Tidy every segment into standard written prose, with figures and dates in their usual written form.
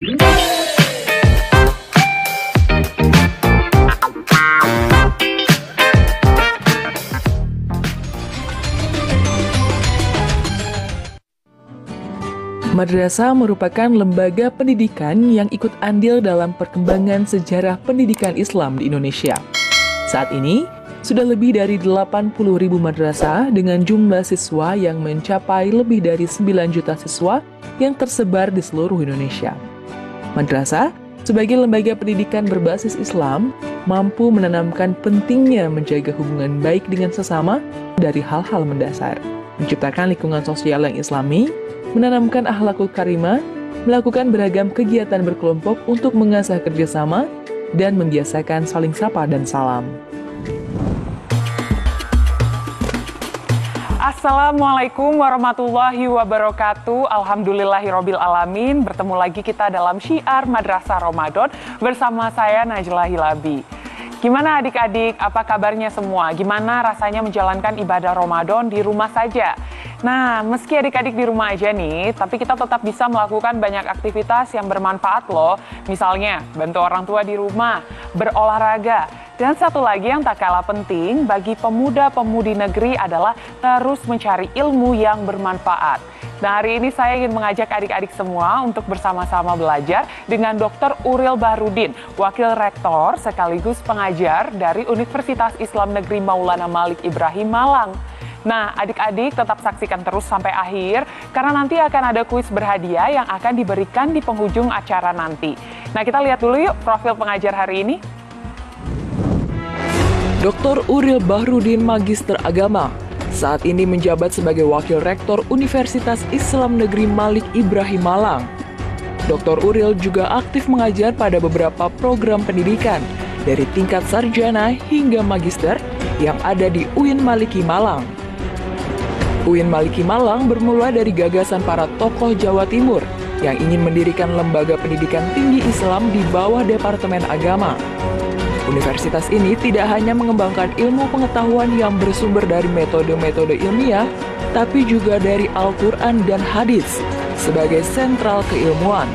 Madrasah merupakan lembaga pendidikan yang ikut andil dalam perkembangan sejarah pendidikan Islam di Indonesia. Saat ini, sudah lebih dari 80.000 madrasah dengan jumlah siswa yang mencapai lebih dari 9 juta siswa yang tersebar di seluruh Indonesia. Madrasah, sebagai lembaga pendidikan berbasis Islam, mampu menanamkan pentingnya menjaga hubungan baik dengan sesama dari hal-hal mendasar, menciptakan lingkungan sosial yang islami, menanamkan akhlakul karimah, melakukan beragam kegiatan berkelompok untuk mengasah kerjasama, dan membiasakan saling sapa dan salam. Assalamualaikum warahmatullahi wabarakatuh. Alhamdulillahirabbil alamin. Bertemu lagi kita dalam Syiar Madrasah Ramadan bersama saya Najla Hilabi. Gimana adik-adik? Apa kabarnya semua? Gimana rasanya menjalankan ibadah Ramadan di rumah saja? Nah, meski adik-adik di rumah aja nih, tapi kita tetap bisa melakukan banyak aktivitas yang bermanfaat loh. Misalnya, bantu orang tua di rumah, berolahraga. Dan satu lagi yang tak kalah penting bagi pemuda-pemudi negeri adalah terus mencari ilmu yang bermanfaat. Nah, hari ini saya ingin mengajak adik-adik semua untuk bersama-sama belajar dengan Dr. Uril Bahrudin, Wakil Rektor sekaligus pengajar dari Universitas Islam Negeri Maulana Malik Ibrahim Malang. Nah, adik-adik tetap saksikan terus sampai akhir, karena nanti akan ada kuis berhadiah yang akan diberikan di penghujung acara nanti. Nah, kita lihat dulu yuk profil pengajar hari ini. Dr. Uril Bahrudin, Magister Agama, saat ini menjabat sebagai Wakil Rektor Universitas Islam Negeri Malik Ibrahim Malang. Dr. Uril juga aktif mengajar pada beberapa program pendidikan, dari tingkat sarjana hingga magister yang ada di UIN Maliki Malang. UIN Maliki Malang bermula dari gagasan para tokoh Jawa Timur yang ingin mendirikan lembaga pendidikan tinggi Islam di bawah Departemen Agama. Universitas ini tidak hanya mengembangkan ilmu pengetahuan yang bersumber dari metode-metode ilmiah, tapi juga dari Al-Quran dan Hadis sebagai sentral keilmuan.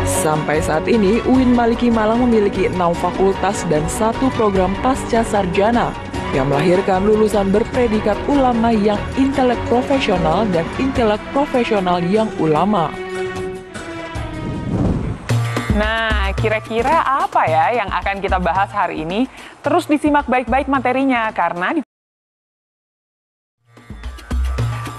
Sampai saat ini, UIN Maliki Malang memiliki 6 fakultas dan 1 program pasca sarjana yang melahirkan lulusan berpredikat ulama yang intelek profesional dan intelek profesional yang ulama. Nah, kira-kira apa ya yang akan kita bahas hari ini? Terus disimak baik-baik materinya, karena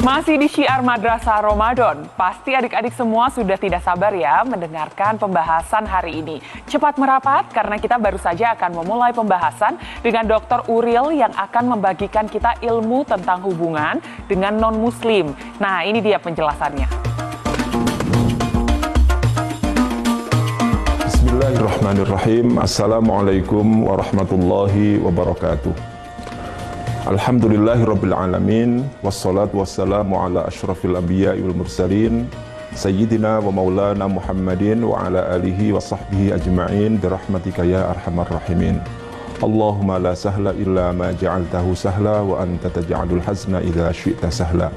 masih di Syiar Madrasah Ramadan. Pasti adik-adik semua sudah tidak sabar ya mendengarkan pembahasan hari ini. Cepat merapat karena kita baru saja akan memulai pembahasan dengan Dr. Uril yang akan membagikan kita ilmu tentang hubungan dengan non-muslim. Nah, ini dia penjelasannya. Bismillahirrahmanirrahim. Assalamualaikum warahmatullahi wabarakatuh. Alhamdulillahirabbil alamin, wassalatu wassalamu ala asyrafil anbiya'i wal mursalin, sayyidina wa maulana Muhammadin wa ala alihi wa sahbihi ajma'in birahmatika ya arhamar rahimin. Allahumma la sahla illa ma ja'altahu sahla wa anta taj'alul hazna idza syi'ta sahla.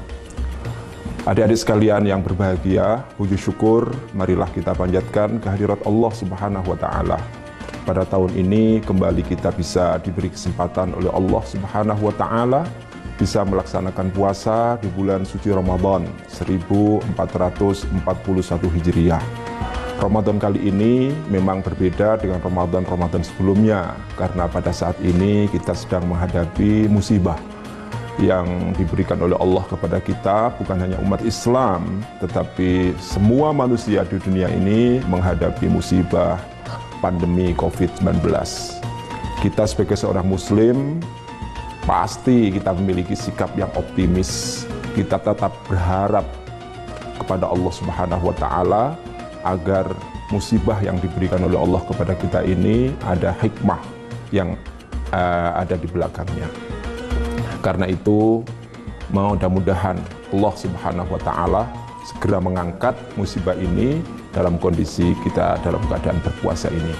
Adik-adik sekalian yang berbahagia, puji syukur, marilah kita panjatkan kehadirat Allah Subhanahu wa taala. Pada tahun ini kembali kita bisa diberi kesempatan oleh Allah Subhanahu wa taala bisa melaksanakan puasa di bulan suci Ramadan 1441 Hijriah. Ramadan kali ini memang berbeda dengan Ramadan sebelumnya karena pada saat ini kita sedang menghadapi musibah yang diberikan oleh Allah kepada kita, bukan hanya umat Islam tetapi semua manusia di dunia ini menghadapi musibah pandemi COVID-19. Kita sebagai seorang muslim pasti kita memiliki sikap yang optimis. Kita tetap berharap kepada Allah Subhanahu wa taala agar musibah yang diberikan oleh Allah kepada kita ini ada hikmah yang ada di belakangnya. Karena itu mudah-mudahan Allah Subhanahu wa taala segera mengangkat musibah ini dalam kondisi kita dalam keadaan berpuasa ini.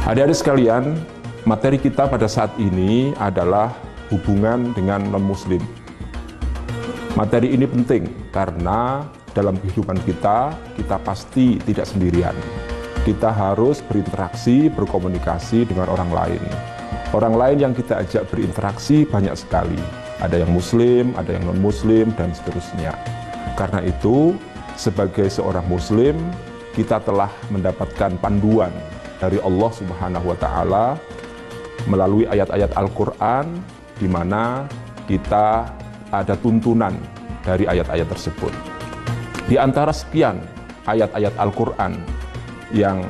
Adik-adik sekalian, materi kita pada saat ini adalah hubungan dengan non-muslim. Materi ini penting karena dalam kehidupan kita pasti tidak sendirian. Kita harus berinteraksi, berkomunikasi dengan orang lain. Orang lain yang kita ajak berinteraksi banyak sekali. Ada yang muslim, ada yang non-muslim, dan seterusnya. Karena itu, sebagai seorang muslim, kita telah mendapatkan panduan dari Allah Subhanahu wa Ta'ala melalui ayat-ayat Al-Quran, di mana kita ada tuntunan dari ayat-ayat tersebut. Di antara sekian ayat-ayat Al-Quran yang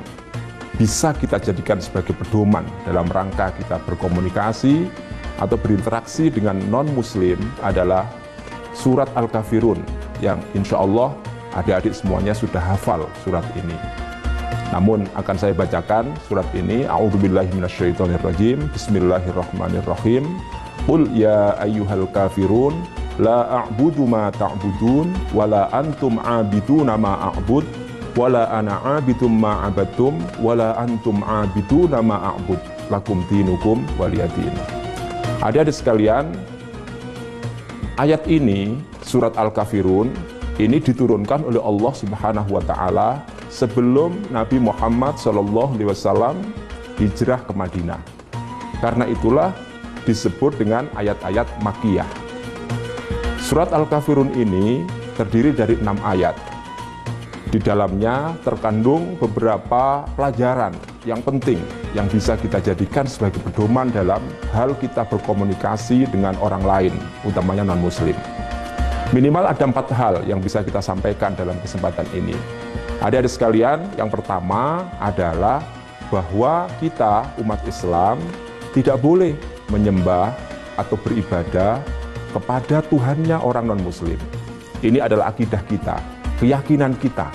bisa kita jadikan sebagai pedoman dalam rangka kita berkomunikasi atau berinteraksi dengan non-muslim adalah surat Al-Kafirun, yang insya Allah adik-adik semuanya sudah hafal surat ini. Namun akan saya bacakan surat ini. A'udzubillahi minasyaitonirrajim. Bismillahirrahmanirrahim. Qul ya ayyuhal kafirun la a'budu ma ta'budun wa la antum 'abiduna ma a'bud wa la ana 'abidum ma 'abadtum wa la antum 'abiduna ma a'bud lakum dinukum waliyadin. Adik-adik sekalian, ayat ini surat Al-Kafirun ini diturunkan oleh Allah Subhanahu wa Ta'ala sebelum Nabi Muhammad SAW hijrah ke Madinah. Karena itulah disebut dengan ayat-ayat Makkiyah. Surat Al-Kafirun ini terdiri dari 6 ayat. Di dalamnya terkandung beberapa pelajaran yang penting yang bisa kita jadikan sebagai pedoman dalam hal kita berkomunikasi dengan orang lain, utamanya non-muslim. Minimal ada 4 hal yang bisa kita sampaikan dalam kesempatan ini. Adik-adik sekalian, yang pertama adalah bahwa kita umat Islam tidak boleh menyembah atau beribadah kepada Tuhannya orang non-muslim. Ini adalah akidah kita, keyakinan kita.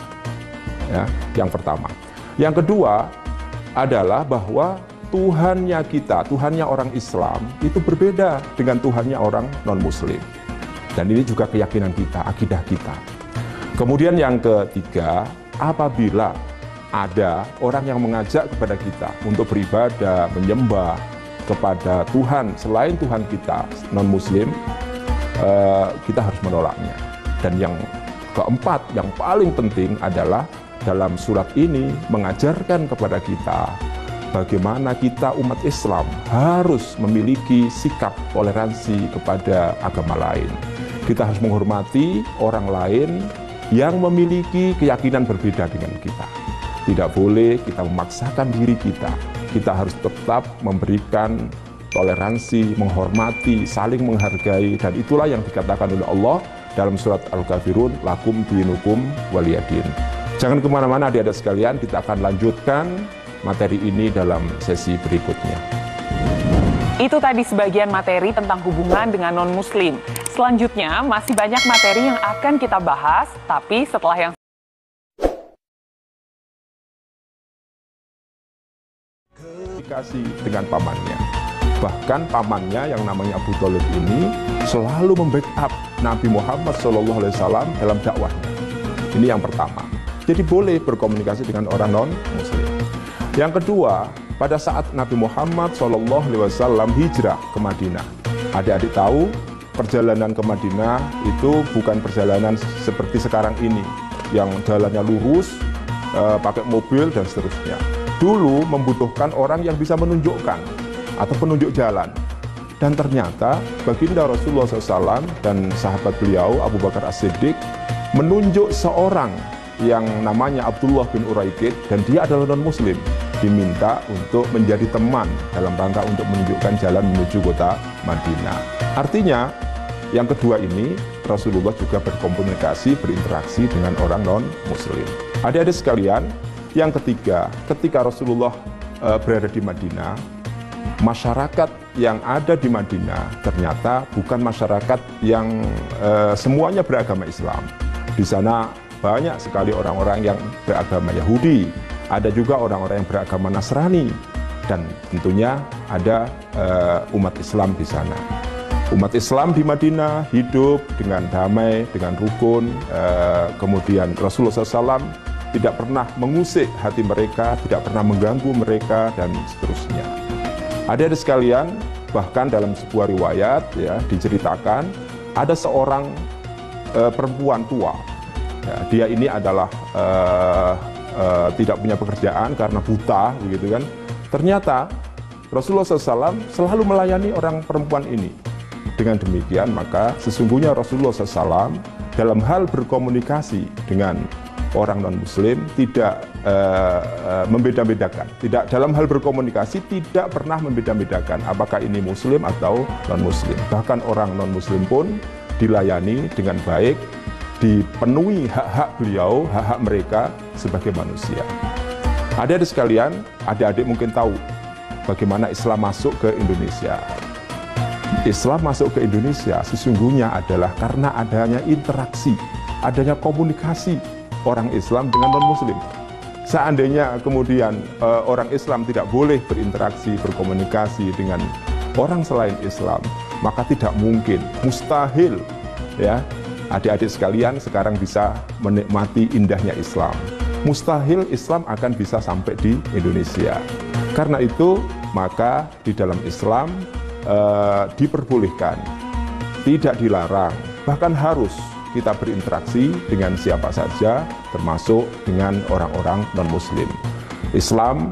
Ya, yang pertama. Yang kedua adalah bahwa Tuhannya kita, Tuhannya orang Islam itu berbeda dengan Tuhannya orang non-muslim. Dan ini juga keyakinan kita, akidah kita. Kemudian yang ketiga, apabila ada orang yang mengajak kepada kita untuk beribadah, menyembah kepada Tuhan selain Tuhan kita, non-muslim, kita harus menolaknya. Dan yang keempat, yang paling penting adalah dalam surat ini mengajarkan kepada kita bagaimana kita umat Islam harus memiliki sikap toleransi kepada agama lain. Kita harus menghormati orang lain yang memiliki keyakinan berbeda dengan kita. Tidak boleh kita memaksakan diri kita. Kita harus tetap memberikan toleransi, menghormati, saling menghargai, dan itulah yang dikatakan oleh Allah dalam surat Al-Kafirun, lakum dinukum waliyadin. Jangan kemana-mana adik-adik sekalian, kita akan lanjutkan materi ini dalam sesi berikutnya. Itu tadi sebagian materi tentang hubungan dengan non-muslim. Selanjutnya masih banyak materi yang akan kita bahas, tapi setelah yang komunikasi dengan pamannya. Bahkan pamannya yang namanya Abu Thalib ini selalu membackup Nabi Muhammad SAW dalam dakwahnya. Ini yang pertama. Jadi boleh berkomunikasi dengan orang non-muslim. Yang kedua, pada saat Nabi Muhammad SAW hijrah ke Madinah, adik-adik tahu perjalanan ke Madinah itu bukan perjalanan seperti sekarang ini, yang jalannya lurus, pakai mobil dan seterusnya. Dulu membutuhkan orang yang bisa menunjukkan atau penunjuk jalan. Dan ternyata baginda Rasulullah SAW dan sahabat beliau Abu Bakar As-Siddiq menunjuk seorang yang namanya Abdullah bin Uraikid, dan dia adalah non-muslim, diminta untuk menjadi teman dalam rangka untuk menunjukkan jalan menuju kota Madinah. Artinya yang kedua ini Rasulullah juga berkomunikasi, berinteraksi dengan orang non-muslim. Adik-adik sekalian, yang ketiga, ketika Rasulullah berada di Madinah, masyarakat yang ada di Madinah ternyata bukan masyarakat yang semuanya beragama Islam. Di sana banyak sekali orang-orang yang beragama Yahudi, ada juga orang-orang yang beragama Nasrani, dan tentunya ada umat Islam di sana. Umat Islam di Madinah hidup dengan damai, dengan rukun, kemudian Rasulullah SAW tidak pernah mengusik hati mereka, tidak pernah mengganggu mereka, dan seterusnya. Adik-adik sekalian, bahkan dalam sebuah riwayat ya diceritakan ada seorang perempuan tua Ya, dia ini adalah tidak punya pekerjaan karena buta, begitu kan. Ternyata Rasulullah SAW selalu melayani orang perempuan ini. Dengan demikian, maka sesungguhnya Rasulullah SAW dalam hal berkomunikasi dengan orang non-muslim tidak membeda-bedakan. Tidak, dalam hal berkomunikasi tidak pernah membeda-bedakan apakah ini muslim atau non-muslim. Bahkan orang non-muslim pun dilayani dengan baik, dipenuhi hak-hak beliau, hak-hak mereka sebagai manusia. Adik-adik sekalian, adik-adik mungkin tahu bagaimana Islam masuk ke Indonesia. Islam masuk ke Indonesia sesungguhnya adalah karena adanya interaksi, adanya komunikasi orang Islam dengan non-muslim. Seandainya kemudian orang Islam tidak boleh berinteraksi, berkomunikasi dengan orang selain Islam, maka tidak mungkin, mustahil ya, adik-adik sekalian sekarang bisa menikmati indahnya Islam. Mustahil Islam akan bisa sampai di Indonesia. Karena itu, maka di dalam Islam diperbolehkan, tidak dilarang, bahkan harus kita berinteraksi dengan siapa saja, termasuk dengan orang-orang non-muslim. Islam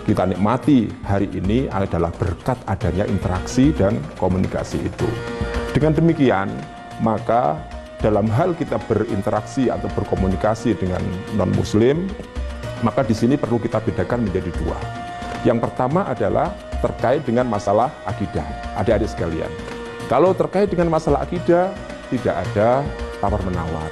kita nikmati hari ini adalah berkat adanya interaksi dan komunikasi itu. Dengan demikian, maka dalam hal kita berinteraksi atau berkomunikasi dengan non-muslim, maka di sini perlu kita bedakan menjadi dua. Yang pertama adalah terkait dengan masalah akidah, adik-adik sekalian. Kalau terkait dengan masalah akidah, tidak ada tawar-menawar.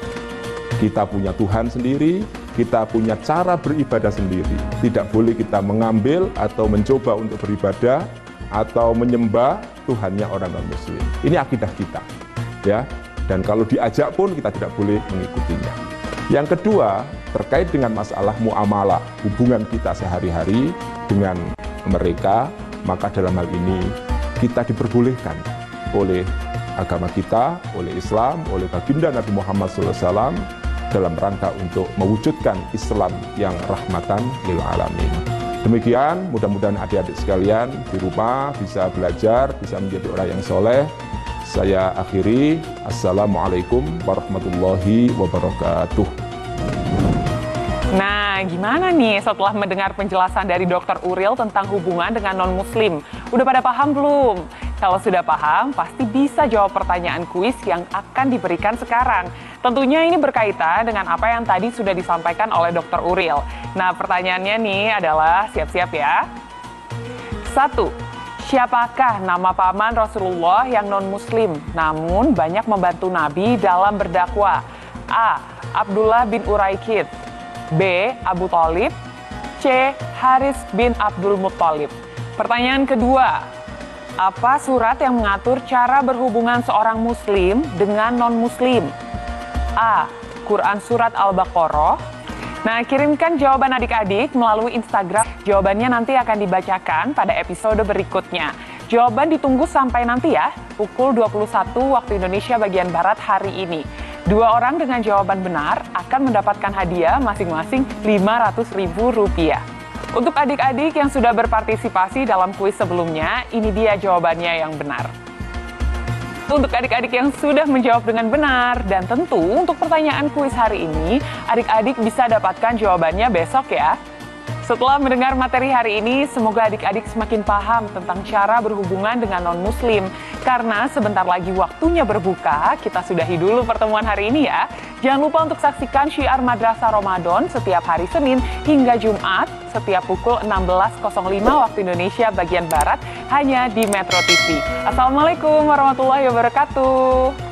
Kita punya Tuhan sendiri, kita punya cara beribadah sendiri. Tidak boleh kita mengambil atau mencoba untuk beribadah atau menyembah Tuhannya orang non-muslim. Ini akidah kita, ya. Dan kalau diajak pun kita tidak boleh mengikutinya. Yang kedua, terkait dengan masalah muamalah, hubungan kita sehari-hari dengan mereka, maka dalam hal ini kita diperbolehkan oleh agama kita, oleh Islam, oleh baginda Nabi Muhammad SAW dalam rangka untuk mewujudkan Islam yang rahmatan lil alamin. Demikian, mudah-mudahan adik-adik sekalian di rumah bisa belajar, bisa menjadi orang yang soleh. Saya akhiri, Assalamualaikum warahmatullahi wabarakatuh. Nah, gimana nih setelah mendengar penjelasan dari Dr. Uril tentang hubungan dengan non-muslim? Udah pada paham belum? Kalau sudah paham, pasti bisa jawab pertanyaan kuis yang akan diberikan sekarang. Tentunya ini berkaitan dengan apa yang tadi sudah disampaikan oleh Dr. Uril. Nah, pertanyaannya nih adalah, siap-siap ya. 1. Siapakah nama paman Rasulullah yang non-muslim, namun banyak membantu Nabi dalam berdakwah? A. Abdullah bin Uraikid, B. Abu Thalib, C. Haris bin Abdul Muttalib. Pertanyaan kedua, apa surat yang mengatur cara berhubungan seorang muslim dengan non-muslim? A. Quran Surat Al-Baqarah. Nah, kirimkan jawaban adik-adik melalui Instagram. Jawabannya nanti akan dibacakan pada episode berikutnya. Jawaban ditunggu sampai nanti ya, pukul 21 waktu Indonesia bagian Barat hari ini. 2 orang dengan jawaban benar akan mendapatkan hadiah masing-masing Rp500.000. Untuk adik-adik yang sudah berpartisipasi dalam kuis sebelumnya, ini dia jawabannya yang benar. Untuk adik-adik yang sudah menjawab dengan benar, dan tentu untuk pertanyaan kuis hari ini, adik-adik bisa dapatkan jawabannya besok ya. Setelah mendengar materi hari ini, semoga adik-adik semakin paham tentang cara berhubungan dengan non-muslim. Karena sebentar lagi waktunya berbuka, kita sudahi dulu pertemuan hari ini ya. Jangan lupa untuk saksikan Syiar Madrasah Ramadan setiap hari Senin hingga Jumat, setiap pukul 16.05 waktu Indonesia bagian Barat, hanya di Metro TV. Assalamualaikum warahmatullahi wabarakatuh.